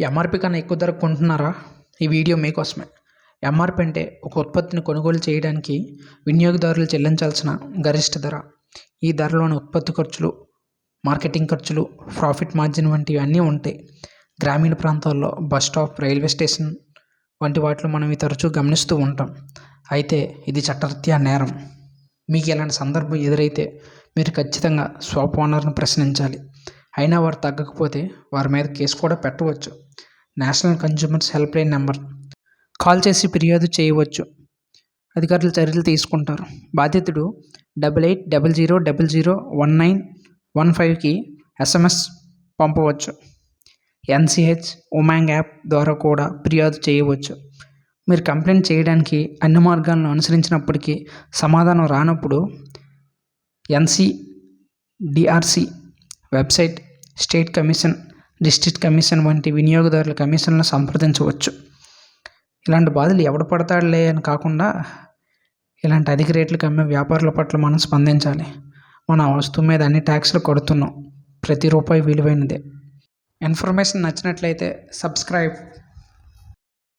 MRP కన్నా ఎక్కువ ధరకు కొంటున్నారా? ఈ వీడియో మీకోసమే. ఎంఆర్పి అంటే ఒక ఉత్పత్తిని కొనుగోలు చేయడానికి వినియోగదారులు చెల్లించాల్సిన గరిష్ట ధర. ఈ ధరలోని ఉత్పత్తి ఖర్చులు, మార్కెటింగ్ ఖర్చులు, ప్రాఫిట్ మార్జిన్ వంటివి అన్నీ ఉంటాయి. గ్రామీణ ప్రాంతాల్లో బస్ స్టాప్, రైల్వే స్టేషన్ వంటి వాటిలో మనం ఇవి తరచూ గమనిస్తూ ఉంటాం. అయితే ఇది చట్టరీత్యా నేరం. మీకు ఇలాంటి సందర్భం ఎదురైతే మీరు ఖచ్చితంగా షాప్ ఓనర్ను ప్రశ్నించాలి. అయినా వారు తగ్గకపోతే వారి మీద కేసు కూడా పెట్టవచ్చు. National consumers help line number call చేసి ఫిర్యాదు చేయవచ్చు. అధికారులు చర్యలు తీసుకుంటారు. బాధితుడు 8800001915కి SMS పంపవచ్చు. NCH ఉమాంగ్ యాప్ ద్వారా కూడా ఫిర్యాదు చేయవచ్చు. మీరు కంప్లైంట్ చేయడానికి అన్ని మార్గాలను అనుసరించినప్పటికీ సమాధానం రానప్పుడు NCDRC website, state commission, district commission వంటి వినియోగదారుల కమిషన్లను సంప్రదించవచ్చు. ఇలాంటి బాధలు ఎవడు పడతాడులే అని కాకుండా ఇలాంటి అధిక రేట్లకు అమ్మే వ్యాపారుల పట్ల మనం స్పందించాలి. మన వస్తువు మీద అన్ని ట్యాక్స్లు కడుతున్నాం. ప్రతి రూపాయి విలువైనదే. ఇన్ఫర్మేషన్ నచ్చినట్లయితే సబ్స్క్రైబ్.